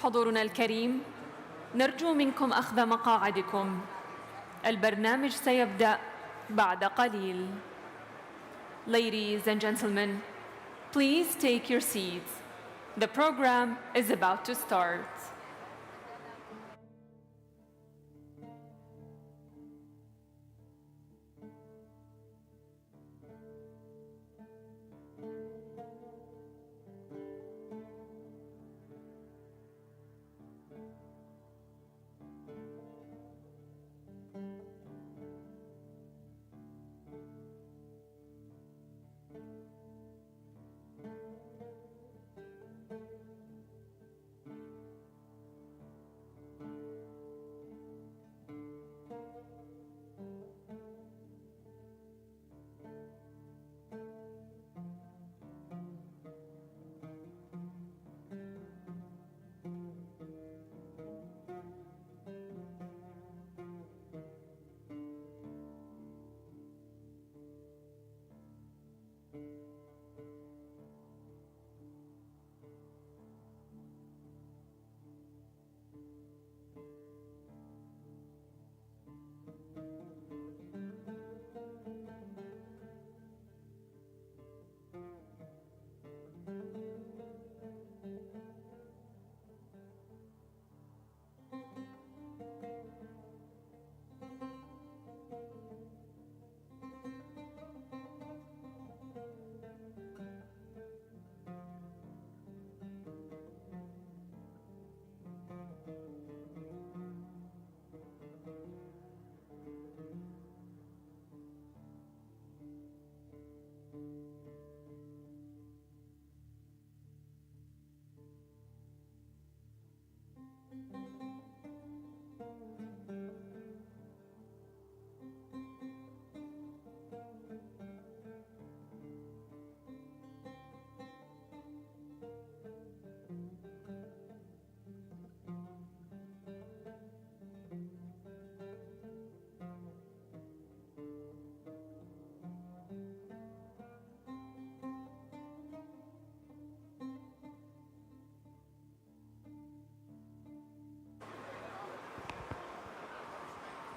حضورنا الكريم، نرجو منكم أخذ مقاعدكم. البرنامج سيبدأ بعد قليل. Ladies and gentlemen, please take your seats. The program is about to start.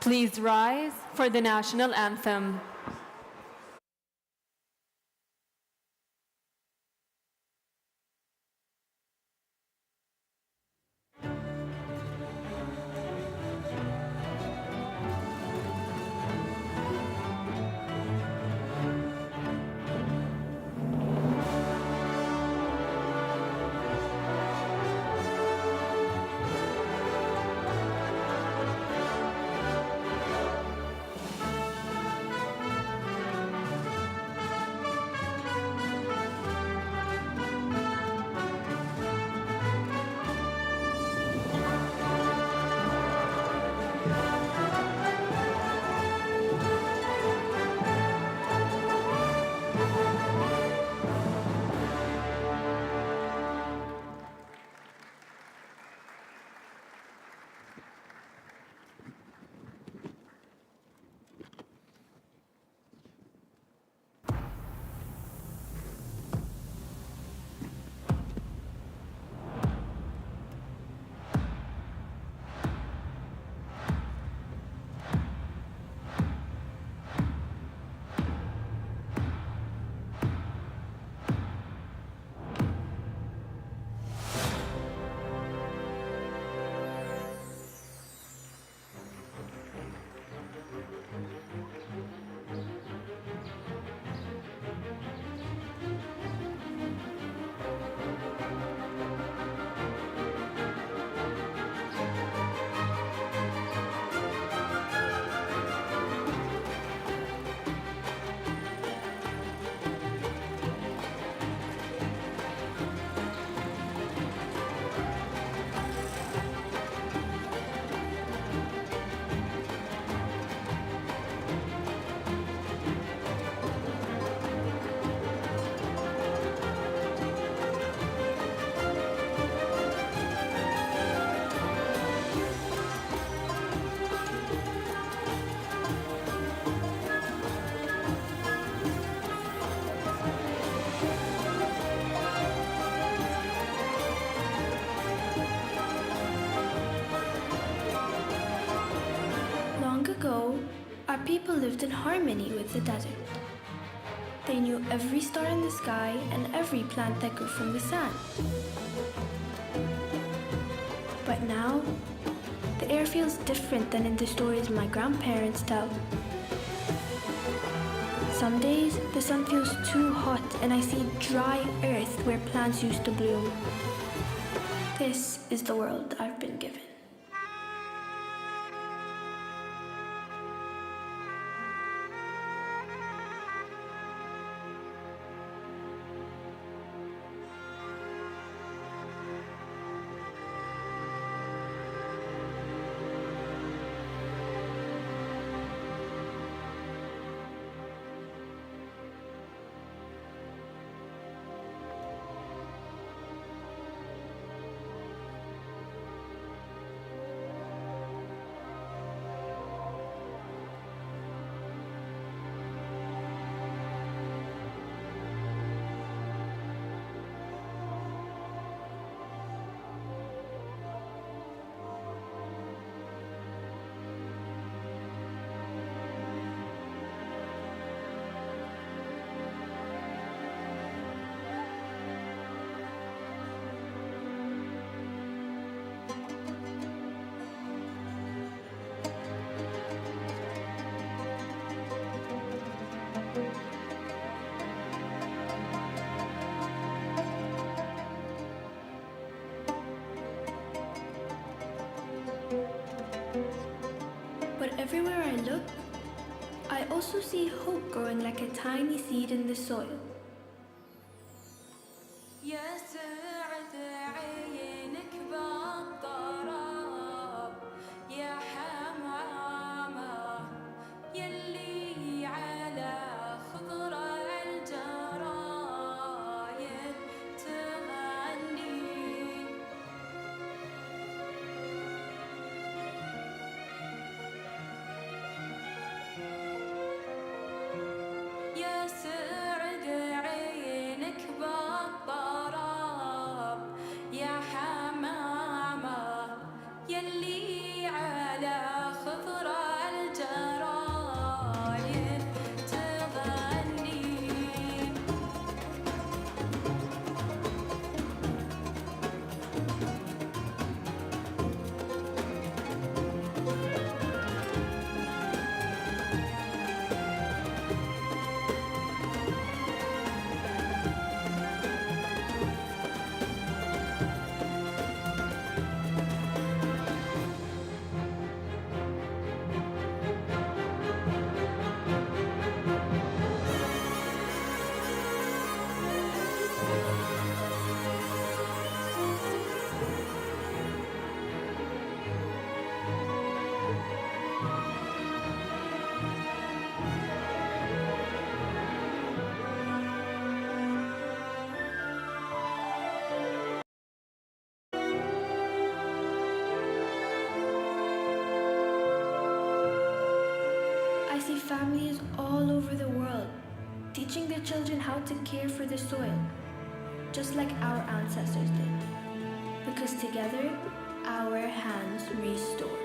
Please rise for the national anthem. people lived in harmony with the desert. They knew every star in the sky and every plant that grew from the sand. But now, the air feels different than in the stories my grandparents tell. Some days, the sun feels too hot and I see dry earth where plants used to bloom. This is the world I've been given. But everywhere I look, I also see hope growing like a tiny seed in the soil. I see families all over the world teaching their children how to care for the soil, just like our ancestors did. Because together, our hands restore.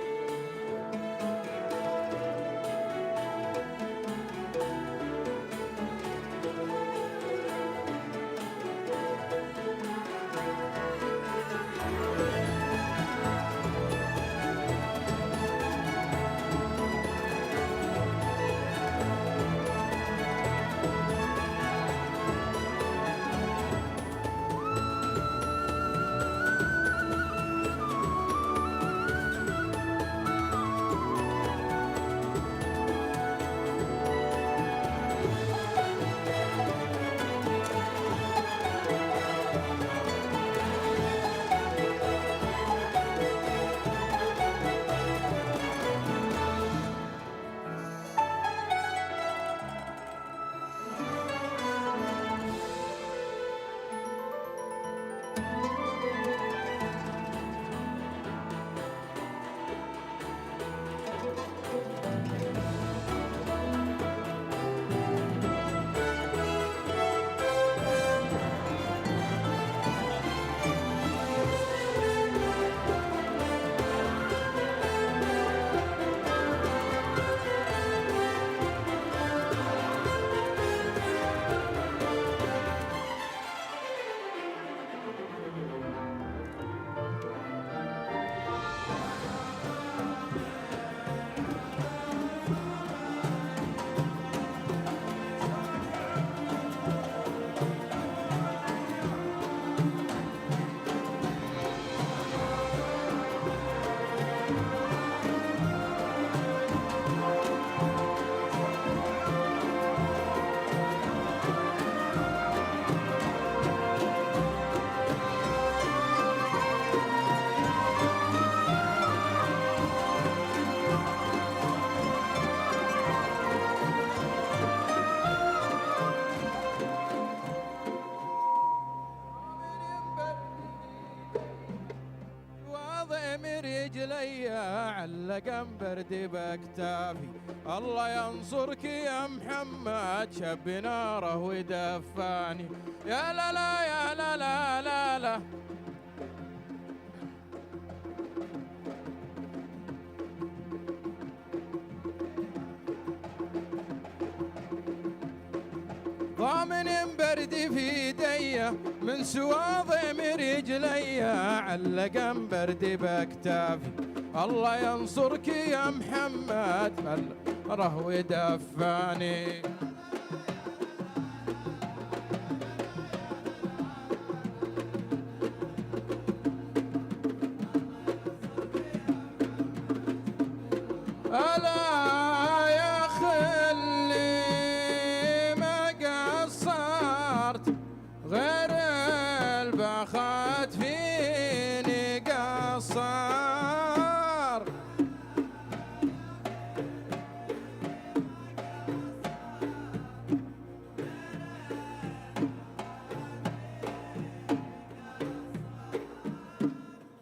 رجلي علقا برد باكتافي. الله ينصرك يا محمد شب ناره ودفاني. يا لا لا يا لا لا لا لا. ضامن برد في ايدي من سواضم رجلي علقا برد باكتافي. الله ينصرك يا محمد رهو دفاني. ألا يا خلي ما قصرت غير البخت فيني قصر.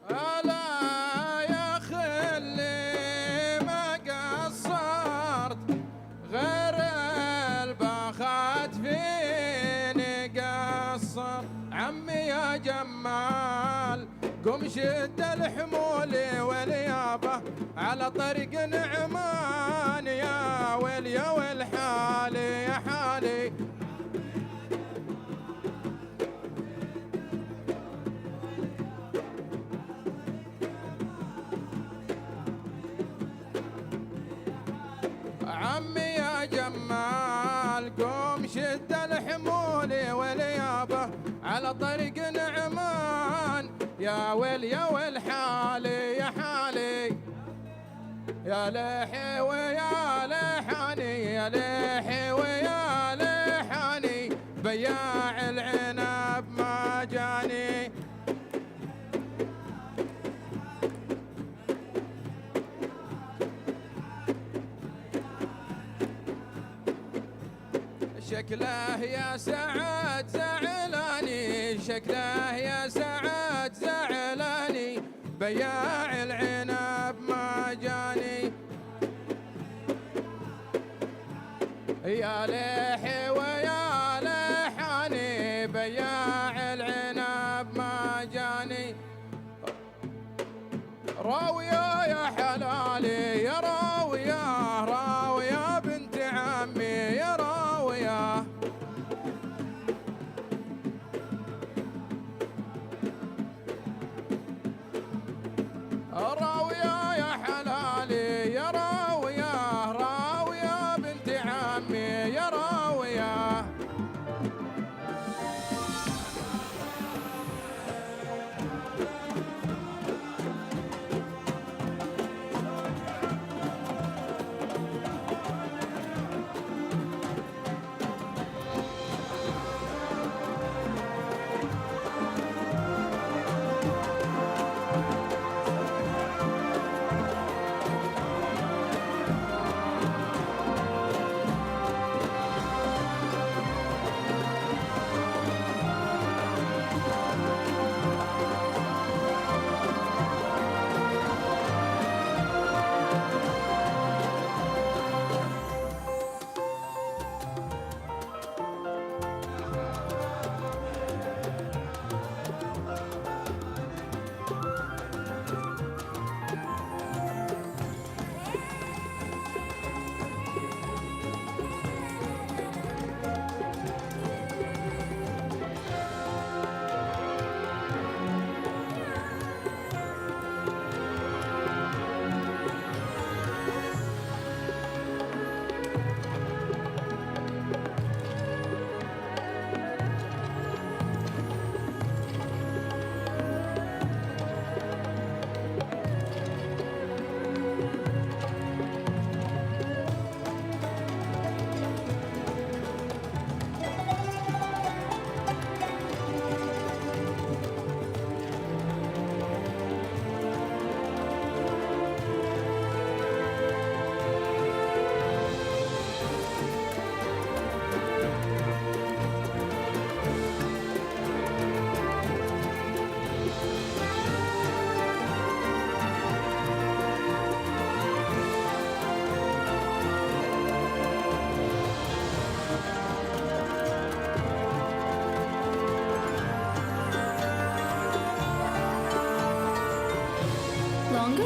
ألا يا خلي ما قصرت غير البخت فيني قصر. عمي يا جمال قم شد الحمول واليابه على طريق نعمان. يا ويل يا ويل حالي يا حالي. عمي يا جمال قوم شد الحمول واليابه على طريق نعمان. يا ويل يا ويل حالي يا حالي. يا ليحي ويا ليحاني يا ليحي ويا ليحاني. بياع العنب ما جاني. شكله يا سعد زعلاني شكله يا سعد زعلاني. بياع العنب ما جاني. يا ليحي ويا ليحاني بياع العنب ما جاني. راوية يا حلالي يا راوية راوية بنت عمي يا راوية. راوية يا حلالي يا راوية راوية بنت عمي يا راوية.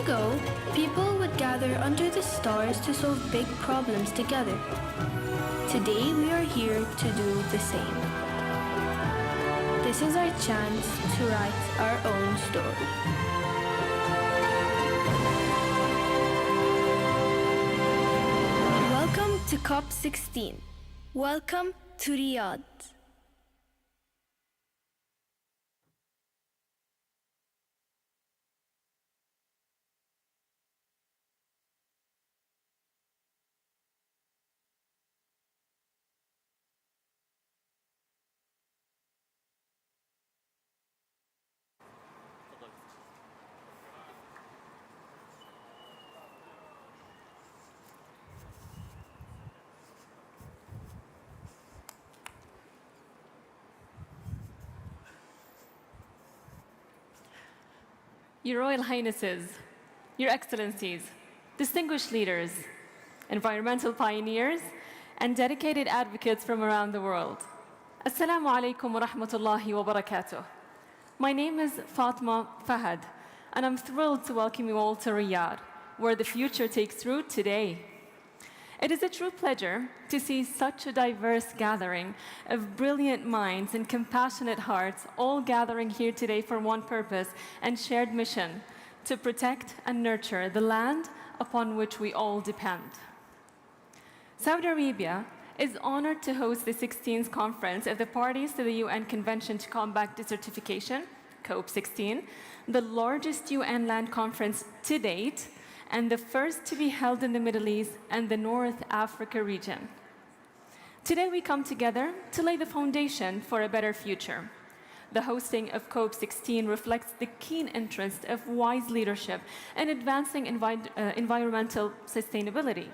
ago, people would gather under the stars to solve big problems together. Today, we are here to do the same. This is our chance to write our own story. Welcome to COP16. Welcome to Riyadh. Your Royal Highnesses, Your Excellencies, distinguished leaders, environmental pioneers, and dedicated advocates from around the world. Assalamu alaikum wa rahmatullahi wa barakatuh. My name is Fatma Fahad, and I'm thrilled to welcome you all to Riyadh, where the future takes root today. It is a true pleasure to see such a diverse gathering of brilliant minds and compassionate hearts all gathering here today for one purpose and shared mission: to protect and nurture the land upon which we all depend. Saudi Arabia is honored to host the 16th conference of the parties to the UN Convention to Combat Desertification, COP16, the largest UN land conference to date, and the first to be held in the Middle East and the North Africa region. Today we come together to lay the foundation for a better future. The hosting of COP16 reflects the keen interest of wise leadership in advancing environmental sustainability.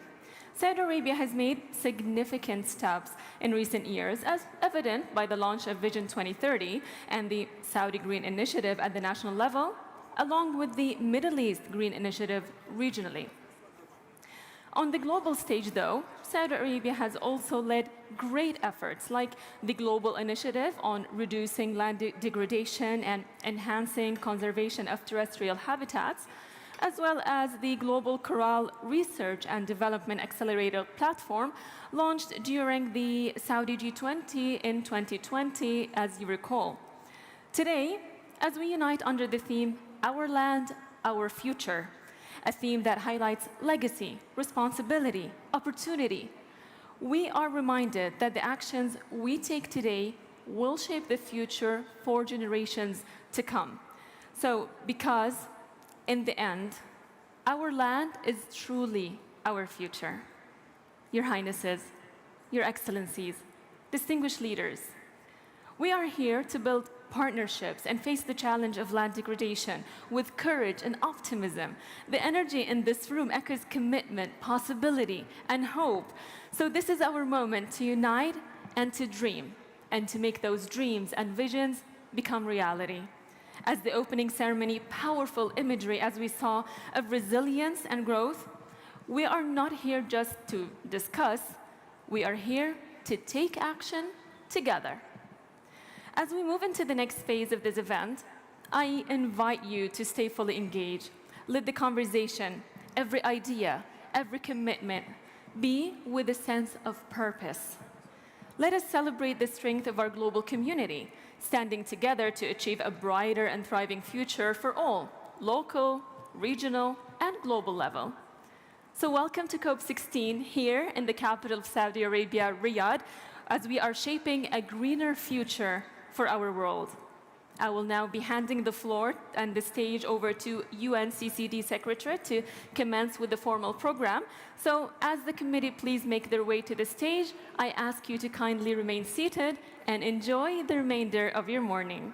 Saudi Arabia has made significant steps in recent years, as evident by the launch of Vision 2030 and the Saudi Green Initiative at the national level, along with the Middle East Green Initiative regionally. On the global stage, though, Saudi Arabia has also led great efforts like the Global Initiative on reducing land degradation and enhancing conservation of terrestrial habitats, as well as the Global Coral Research and Development Accelerator Platform launched during the Saudi G20 in 2020, as you recall. Today, as we unite under the theme, Our Land, Our Future, a theme that highlights legacy, responsibility, opportunity, we are reminded that the actions we take today will shape the future for generations to come. So, because in the end, our land is truly our future. Your Highnesses, Your Excellencies, distinguished leaders, we are here to build partnerships and face the challenge of land degradation with courage and optimism. The energy in this room echoes commitment, possibility, and hope. So this is our moment to unite and to dream, and to make those dreams and visions become reality. As the opening ceremony, powerful imagery, as we saw, of resilience and growth, we are not here just to discuss, we are here to take action together. As we move into the next phase of this event, I invite you to stay fully engaged. Let the conversation, every idea, every commitment be with a sense of purpose. Let us celebrate the strength of our global community, standing together to achieve a brighter and thriving future for all, local, regional, and global level. So welcome to COP16 here in the capital of Saudi Arabia, Riyadh, as we are shaping a greener future for our world. I will now be handing the floor and the stage over to UNCCD Secretariat to commence with the formal program. So as the committee please make their way to the stage, I ask you to kindly remain seated and enjoy the remainder of your morning.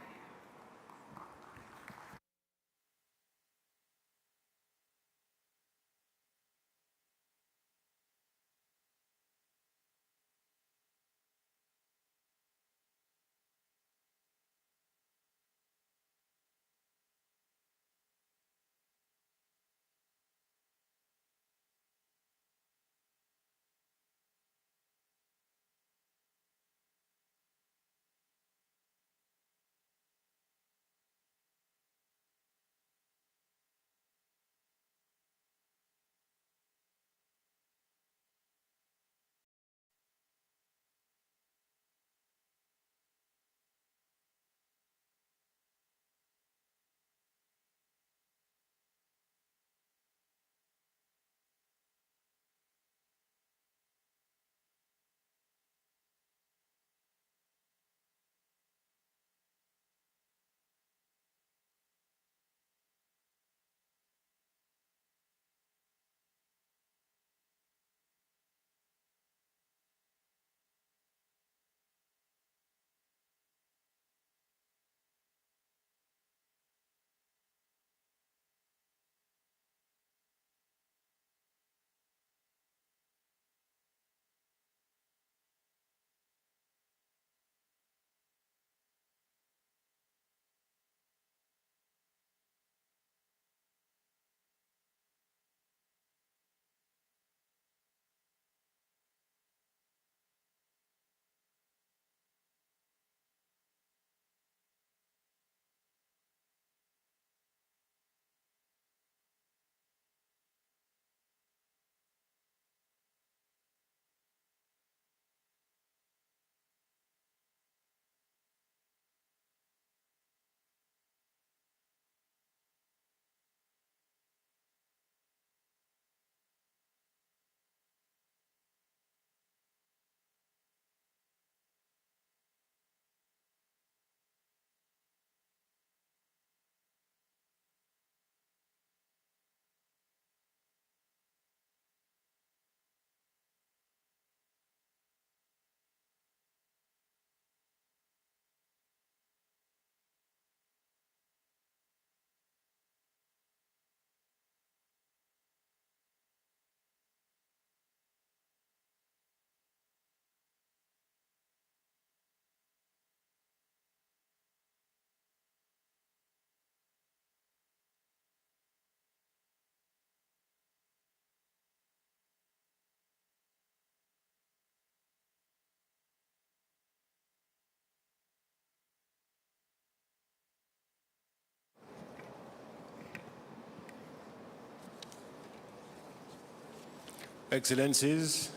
Excellencies,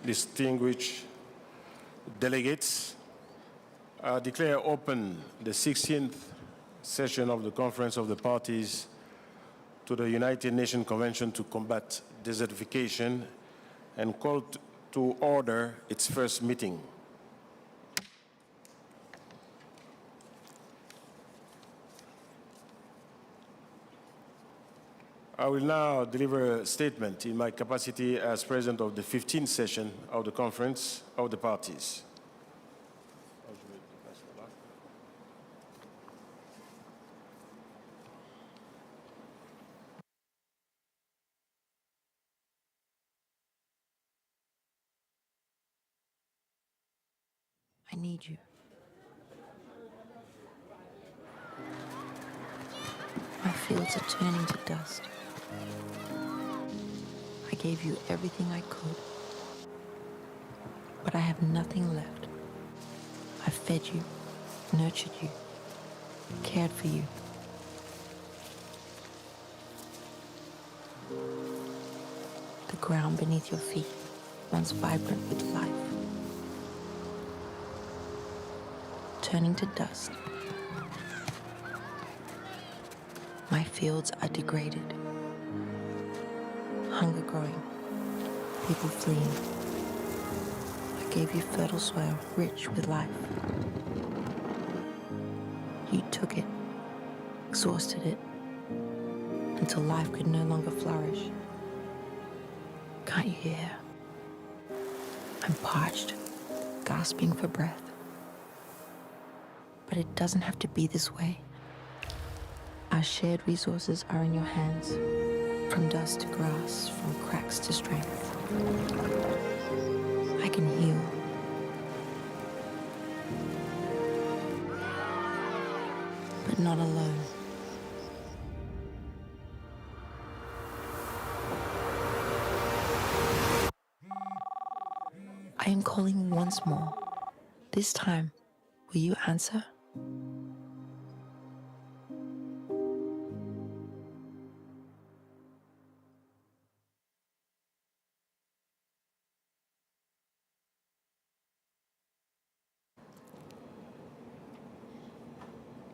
distinguished delegates, I declare open the 16th session of the Conference of the Parties to the United Nations Convention to Combat Desertification and call to order its first meeting. I will now deliver a statement in my capacity as President of the 15th session of the Conference of the Parties. I need you. My fields are turning to dust. I gave you everything I could, but I have nothing left. I fed you, nurtured you, cared for you. The ground beneath your feet once vibrant with life, turning to dust. My fields are degraded, hunger growing, people fleeing. I gave you fertile soil rich with life. You took it, exhausted it, until life could no longer flourish. Can't you hear? I'm parched, gasping for breath. But it doesn't have to be this way. Our shared resources are in your hands, from dust to grass, from cracks to strength. I can heal. But not alone. I am calling once more. This time, will you answer?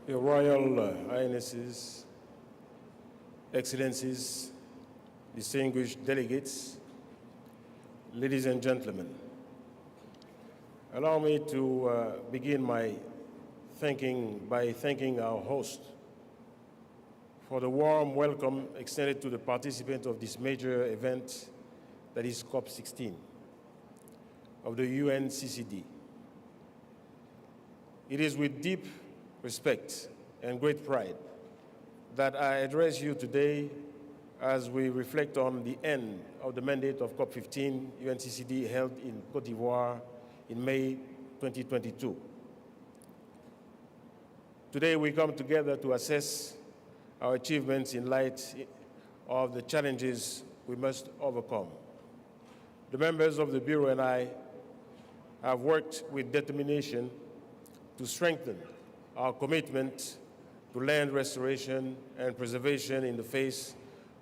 Your Royal Highnesses, Excellencies, distinguished delegates, ladies and gentlemen, allow me to begin by thanking our host for the warm welcome extended to the participants of this major event, that is COP16 of the UNCCD. It is with deep respect and great pride that I address you today as we reflect on the end of the mandate of COP15 UNCCD held in Côte d'Ivoire in May 2022. Today we come together to assess our achievements in light of the challenges we must overcome. The members of the Bureau and I have worked with determination to strengthen our commitment to land restoration and preservation in the face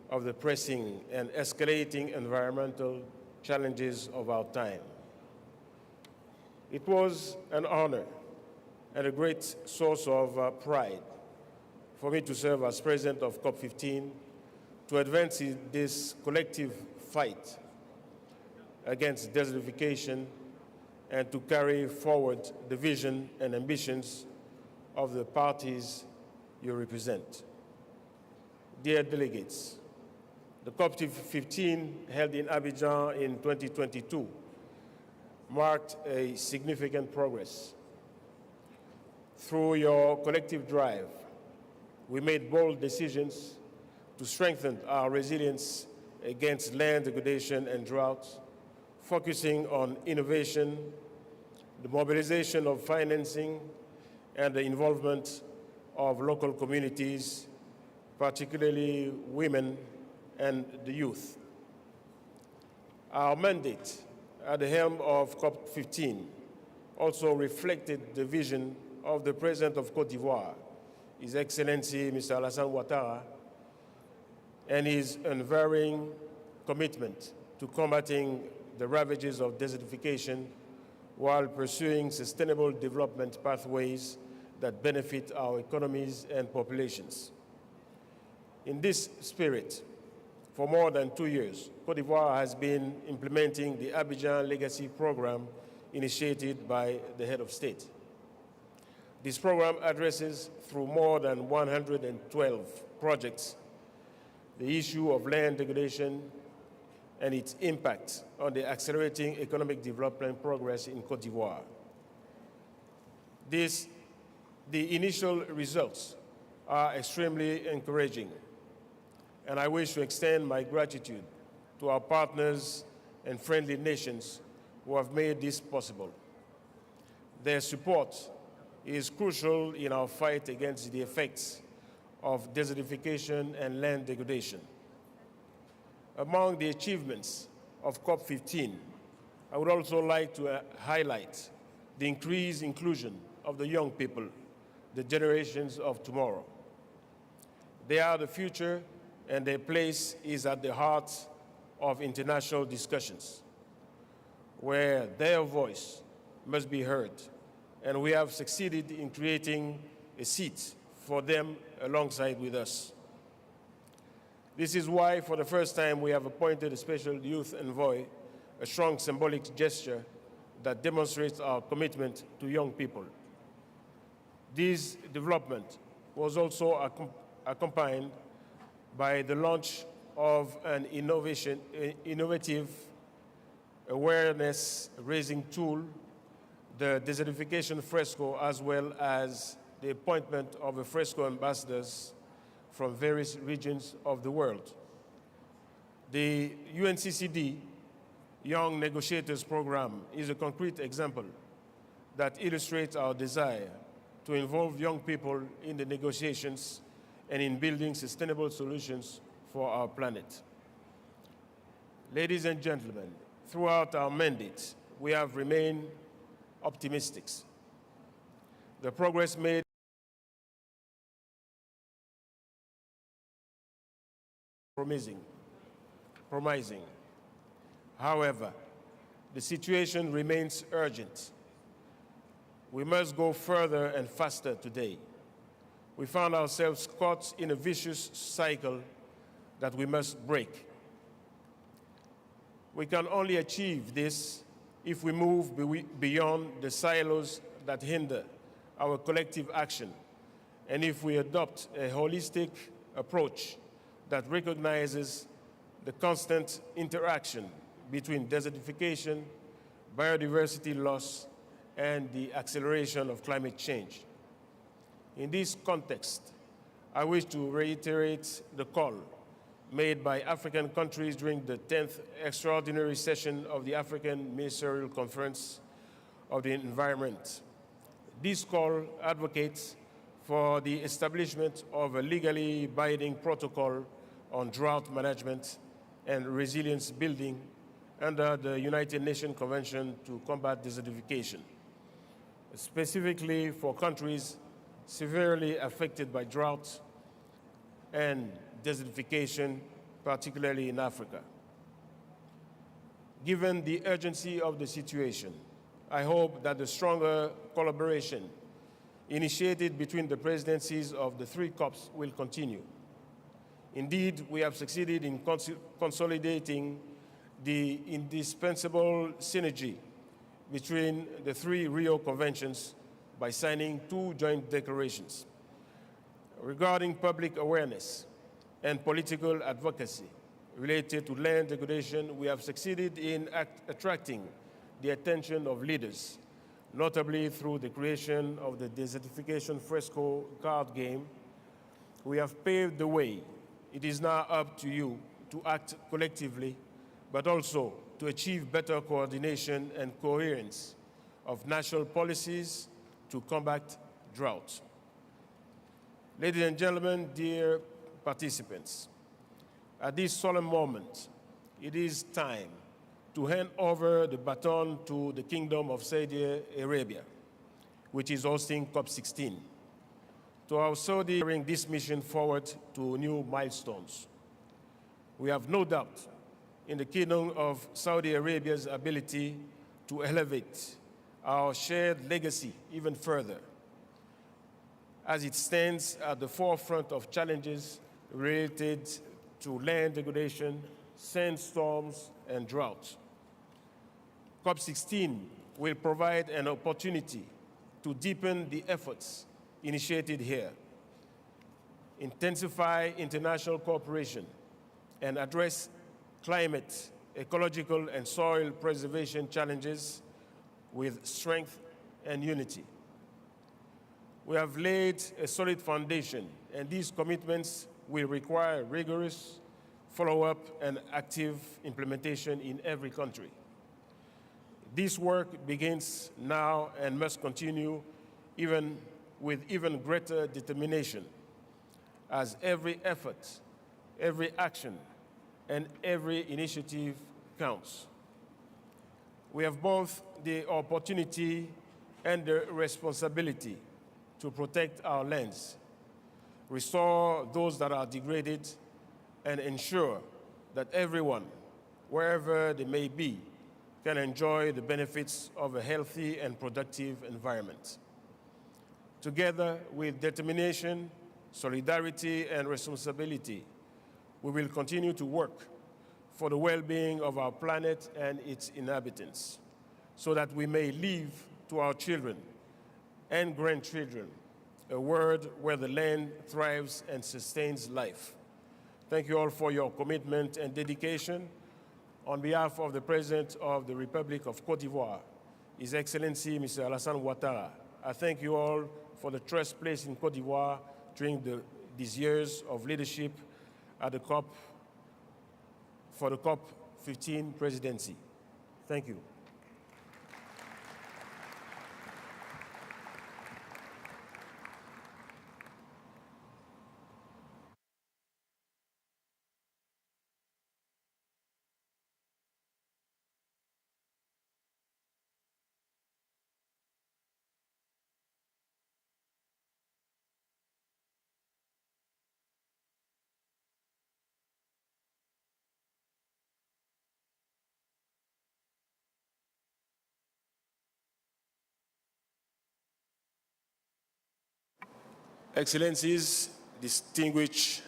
of the pressing and escalating environmental challenges of our time. It was an honor and a great source of pride for me to serve as president of COP15 to advance in this collective fight against desertification and to carry forward the vision and ambitions of the parties you represent. Dear delegates, the COP15 held in Abidjan in 2022 marked a significant progress. Through your collective drive, we made bold decisions to strengthen our resilience against land degradation and drought, focusing on innovation, the mobilization of financing, and the involvement of local communities, particularly women and the youth. Our mandate at the helm of COP15 also reflected the vision of the President of Côte d'Ivoire, His Excellency Mr. Alassane Ouattara, and his unwavering commitment to combating the ravages of desertification while pursuing sustainable development pathways that benefit our economies and populations. In this spirit, for more than 2 years, Côte d'Ivoire has been implementing the Abidjan Legacy Program initiated by the head of state. This program addresses, through more than 112 projects, the issue of land degradation and its impact on the accelerating economic development progress in Côte d'Ivoire. The initial results are extremely encouraging, and I wish to extend my gratitude to our partners and friendly nations who have made this possible. Their support is crucial in our fight against the effects of desertification and land degradation. Among the achievements of COP15, I would also like to highlight the increased inclusion of the young people, the generations of tomorrow. They are the future, and their place is at the heart of international discussions, where their voice must be heard, and we have succeeded in creating a seat for them alongside with us. This is why, for the first time, we have appointed a special youth envoy, a strong symbolic gesture that demonstrates our commitment to young people. This development was also accompanied by the launch of an innovative awareness-raising tool, the desertification fresco, as well as the appointment of a fresco ambassadors from various regions of the world. The UNCCD Young Negotiators Program is a concrete example that illustrates our desire to involve young people in the negotiations and in building sustainable solutions for our planet. Ladies and gentlemen, throughout our mandate, we have remained optimistic. The progress made promising. However, the situation remains urgent. We must go further and faster today. We found ourselves caught in a vicious cycle that we must break. We can only achieve this if we move beyond the silos that hinder our collective action, and if we adopt a holistic approach that recognizes the constant interaction between desertification, biodiversity loss, and the acceleration of climate change. In this context, I wish to reiterate the call made by African countries during the 10th extraordinary session of the African Ministerial Conference of the Environment. This call advocates for the establishment of a legally binding protocol on drought management and resilience building under the United Nations Convention to Combat Desertification, specifically for countries severely affected by drought and desertification, particularly in Africa. Given the urgency of the situation, I hope that the stronger collaboration initiated between the presidencies of the three COPs will continue. Indeed, we have succeeded in consolidating the indispensable synergy between the three Rio Conventions by signing 2 joint declarations. Regarding public awareness and political advocacy related to land degradation, we have succeeded in attracting the attention of leaders, notably through the creation of the desertification fresco card game. We have paved the way. It is now up to you to act collectively, but also to achieve better coordination and coherence of national policies to combat drought. Ladies and gentlemen, dear participants, at this solemn moment, it is time to hand over the baton to the Kingdom of Saudi Arabia, which is hosting COP16, to our Saudi carrying this mission forward to new milestones. We have no doubt in the Kingdom of Saudi Arabia's ability to elevate our shared legacy even further, as it stands at the forefront of challenges related to land degradation, sandstorms, and drought. COP16 will provide an opportunity to deepen the efforts initiated here, intensify international cooperation, and address climate, ecological, and soil preservation challenges with strength and unity. We have laid a solid foundation, and these commitments will require rigorous follow-up and active implementation in every country. This work begins now and must continue with even greater determination, as every effort, every action, and every initiative counts. We have both the opportunity and the responsibility to protect our lands, restore those that are degraded, and ensure that everyone, wherever they may be, can enjoy the benefits of a healthy and productive environment. Together with determination, solidarity, and responsibility, we will continue to work for the well-being of our planet and its inhabitants, so that we may leave to our children and grandchildren a world where the land thrives and sustains life. Thank you all for your commitment and dedication. On behalf of the President of the Republic of Cote d'Ivoire, His Excellency Mr. Alassane Ouattara, I thank you all for the trust placed in Cote d'Ivoire during these years of leadership at the for the COP15 presidency. Thank you. Excellencies, distinguished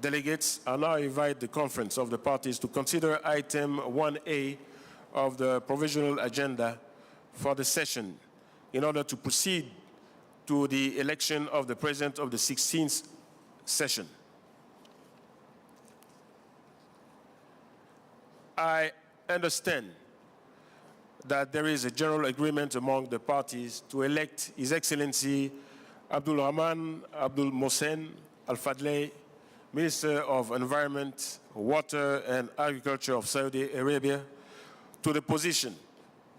delegates, I now invite the Conference of the Parties to consider item 1A of the provisional agenda for the session in order to proceed to the election of the President of the 16th session. I understand that there is a general agreement among the parties to elect His Excellency Abdul Rahman Abdul Mohsen Al Fadley, Minister of Environment, Water and Agriculture of Saudi Arabia, to the position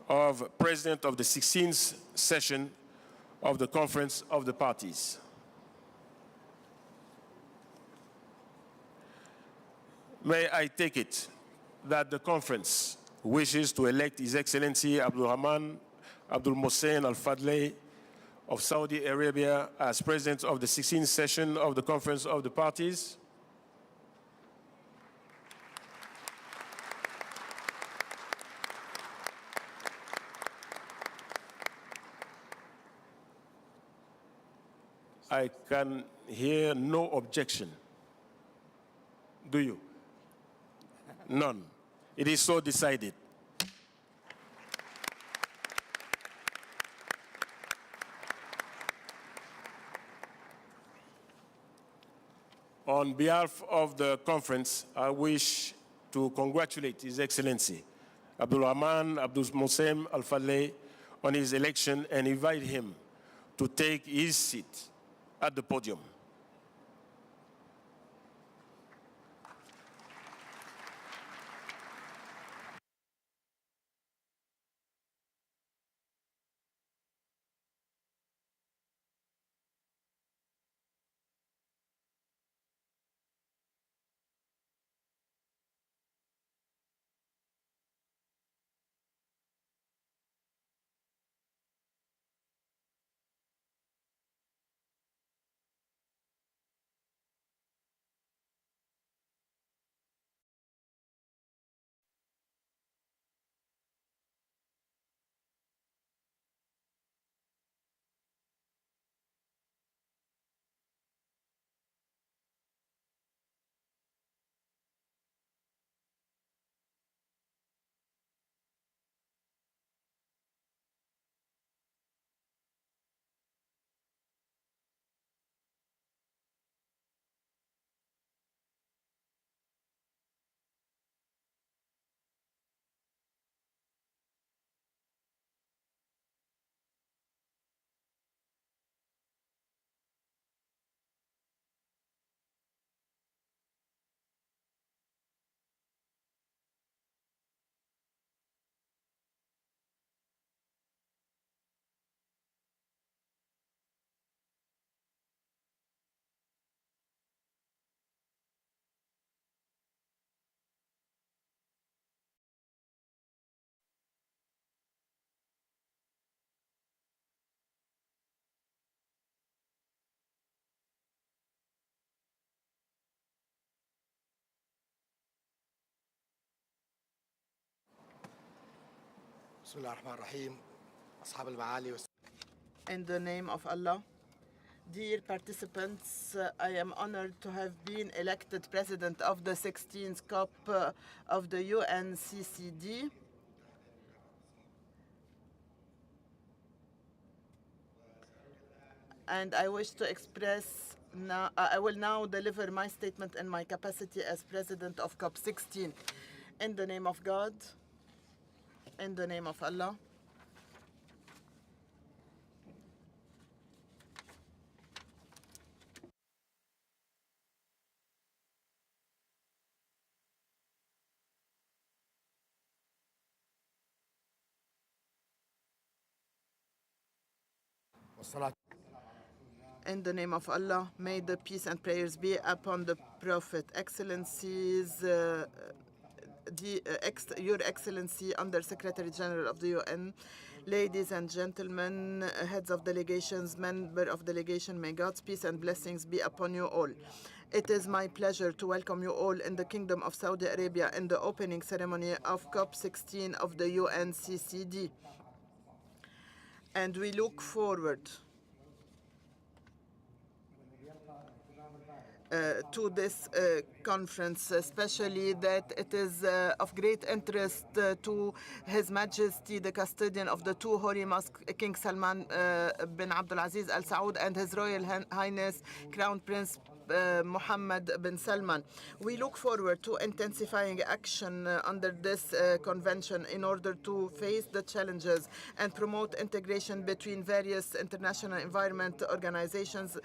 of President of the 16th session of the Conference of the Parties. May I take it that the conference wishes to elect His Excellency Abdul Rahman Abdul Mohsen Al Fadley of Saudi Arabia as President of the 16th session of the Conference of the Parties? I can hear no objection. Do you? None. It is so decided. On behalf of the conference, I wish to congratulate His Excellency Abdul Rahman Abdul Mohsen Al Fadley on his election and invite him to take his seat at the podium. بسم الله الرحمن الرحيم أصحاب المعالي In the name of Allah, dear participants, I am honored to have been elected president of the 16th COP of the UNCCD. And I wish to express now, I will now deliver my statement in my capacity as president of COP16. In the name of God, in the name of Allah, والصلاة in the name of Allah, may the peace and prayers be upon the Prophet. Excellencies, Your Excellency, Under Secretary General of the UN, ladies and gentlemen, heads of delegations, member of delegation, may God's peace and blessings be upon you all. It is my pleasure to welcome you all in the Kingdom of Saudi Arabia in the opening ceremony of COP16 of the UNCCD. And we look forward to this conference, especially that it is of great interest to His Majesty, the custodian of the two holy mosques, King Salman bin Abdulaziz Al Saud, and His Royal Highness Crown Prince Mohammed bin Salman. We look forward to intensifying action under this convention in order to face the challenges and promote integration between various international environment organizations,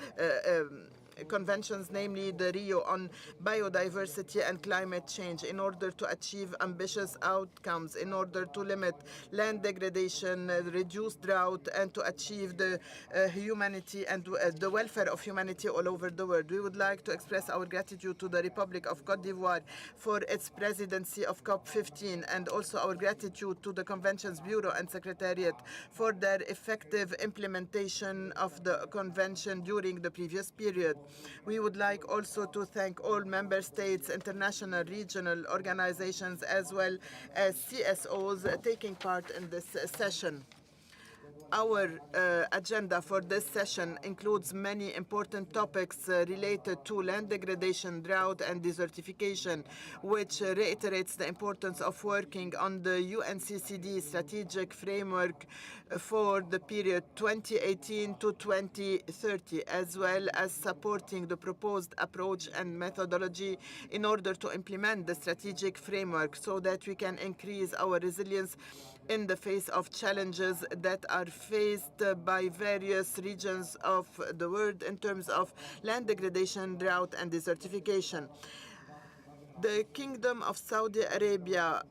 conventions, namely the Rio on biodiversity and climate change, in order to achieve ambitious outcomes, in order to limit land degradation, reduce drought, and to achieve the humanity and the welfare of humanity all over the world. We would like to express our gratitude to the Republic of Cote d'Ivoire for its presidency of COP15, and also our gratitude to the Convention's Bureau and Secretariat for their effective implementation of the convention during the previous period. We would like also to thank all member states, international, regional organizations, as well as CSOs taking part in this session. Our agenda for this session includes many important topics related to land degradation, drought, and desertification, which reiterates the importance of working on the UNCCD strategic framework for the period 2018 to 2030, as well as supporting the proposed approach and methodology in order to implement the strategic framework so that we can increase our resilience in the face of challenges that are faced by various regions of the world in terms of land degradation, drought, and desertification. The Kingdom of Saudi Arabia,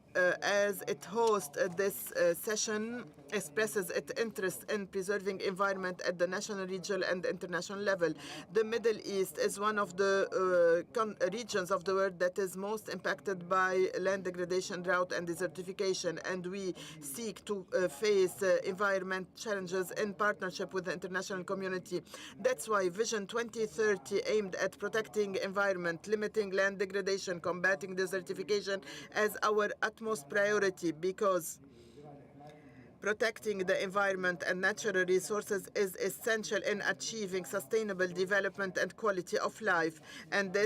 as it hosts this session, expresses its interest in preserving environment at the national, regional, and international level. The Middle East is one of the regions of the world that is most impacted by land degradation, drought, and desertification, and we seek to face environment challenges in partnership with the international community. That's why Vision 2030 aimed at protecting environment, limiting land degradation, combating desertification as our utmost priority, because protecting the environment and natural resources is essential in achieving sustainable development and quality of life. And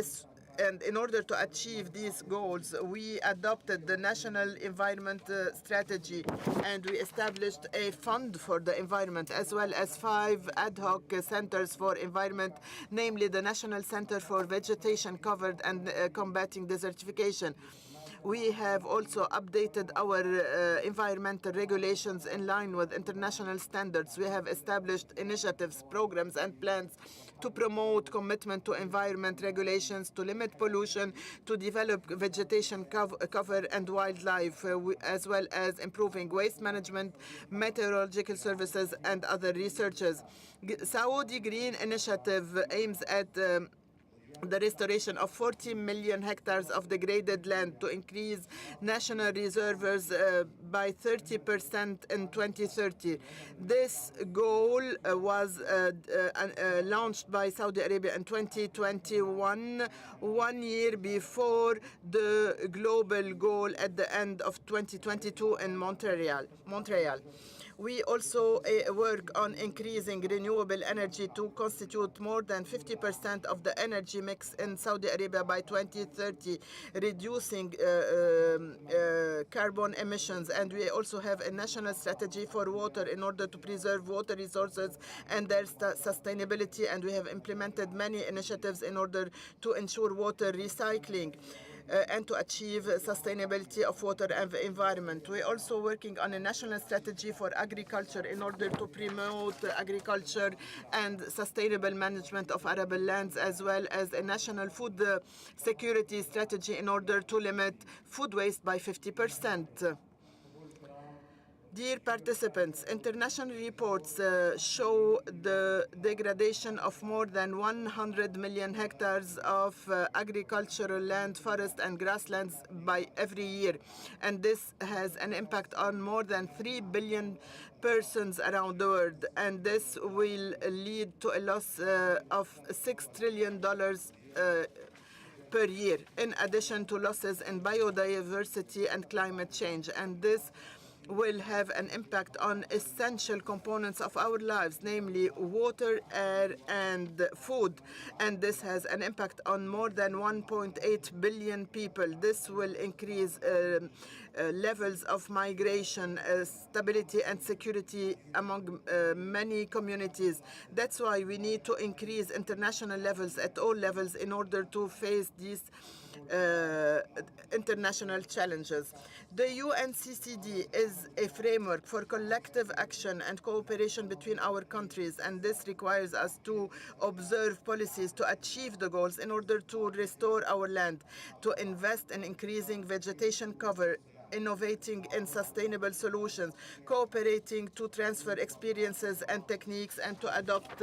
in order to achieve these goals, we adopted the National Environment Strategy, and we established a fund for the environment, as well as 5 ad hoc centers for environment, namely the National Center for Vegetation Covered and Combating Desertification. We have also updated our environmental regulations in line with international standards. We have established initiatives, programs, and plans to promote commitment to environment regulations, to limit pollution, to develop vegetation cover and wildlife, as well as improving waste management, meteorological services, and other researches. Saudi Green Initiative aims at the restoration of 40 million hectares of degraded land, to increase national reserves by 30% in 2030. This goal was launched by Saudi Arabia in 2021, 1 year before the global goal at the end of 2022 in Montreal. We also work on increasing renewable energy to constitute more than 50% of the energy mix in Saudi Arabia by 2030, reducing carbon emissions. And we also have a national strategy for water in order to preserve water resources and their sustainability. And we have implemented many initiatives in order to ensure water recycling. And to achieve sustainability of water and the environment. We're also working on a national strategy for agriculture in order to promote agriculture and sustainable management of arable lands, as well as a national food security strategy in order to limit food waste by 50%. Dear participants, international reports show the degradation of more than 100 million hectares of agricultural land, forest and grasslands by every year. And this has an impact on more than 3 billion persons around the world. And this will lead to a loss of $6 trillion per year, in addition to losses in biodiversity and climate change. And this will have an impact on essential components of our lives, namely water, air, and food. And this has an impact on more than 1.8 billion people. This will increase levels of migration, stability, and security among many communities. That's why we need to increase international levels at all levels in order to face these international challenges. The UNCCD is a framework for collective action and cooperation between our countries, and this requires us to observe policies to achieve the goals in order to restore our land, to invest in increasing vegetation cover, innovating in sustainable solutions, cooperating to transfer experiences and techniques, and to adopt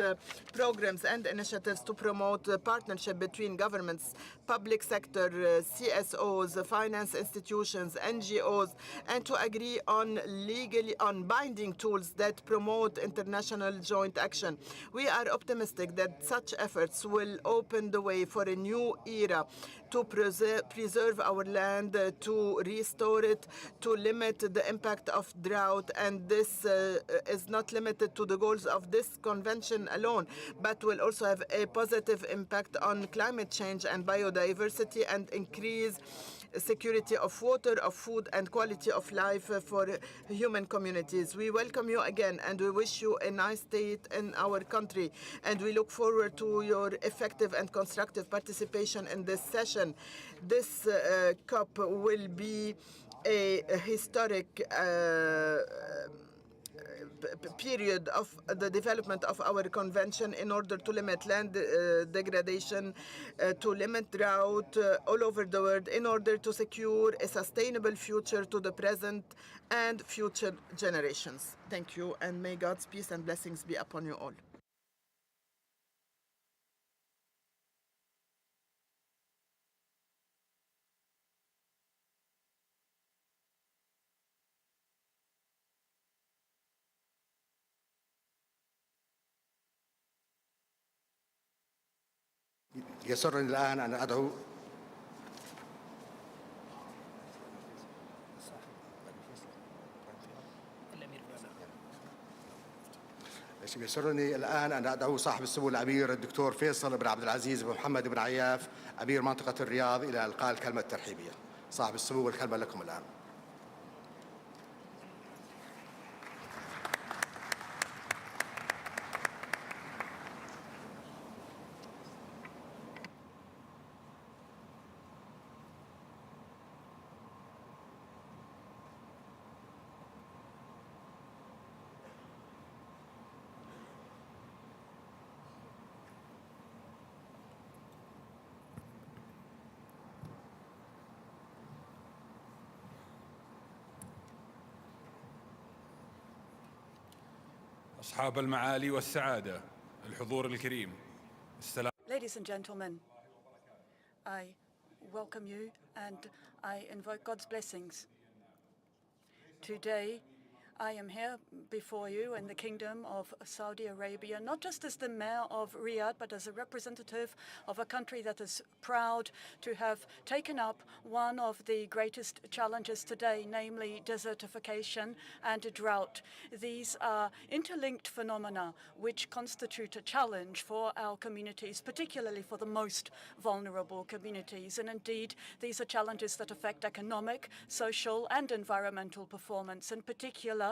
programs and initiatives to promote partnership between governments, public sector, CSOs, finance institutions, NGOs, and to agree on binding tools that promote international joint action. We are optimistic that such efforts will open the way for a new era to preserve our land, to restore it, to limit the impact of drought. And this is not limited to the goals of this convention alone, but will also have a positive impact on climate change and biodiversity, and increase security of water, of food, and quality of life for human communities. We welcome you again, and we wish you a nice stay in our country, and we look forward to your effective and constructive participation in this session. This COP will be a historic period of the development of our convention in order to limit land degradation, to limit drought all over the world, in order to secure a sustainable future to the present and future generations. Thank you, and may God's peace and blessings be upon you all. يسرني الآن أن أدعو صاحب السمو الأمير الدكتور فيصل بن عبد العزيز بن محمد بن عياف أمير منطقة الرياض إلى إلقاء الكلمة الترحيبية. صاحب السمو، والكلمة لكم الآن. أصحاب المعالي والسعادة، الحضور الكريم، السلام. Ladies and gentlemen, I welcome you and I invoke God's blessings. Today, I am here before you in the Kingdom of Saudi Arabia, not just as the mayor of Riyadh, but as a representative of a country that is proud to have taken up one of the greatest challenges today, namely desertification and drought. These are interlinked phenomena which constitute a challenge for our communities, particularly for the most vulnerable communities. And indeed, these are challenges that affect economic, social, and environmental performance, in particular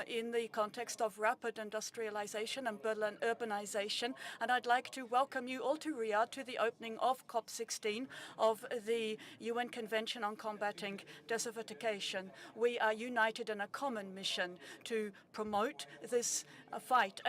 in the context of rapid industrialization and urbanization. And I'd like to welcome you all to Riyadh to the opening of COP16 of the UN Convention on Combating Desertification. We are united in a common mission to promote this fight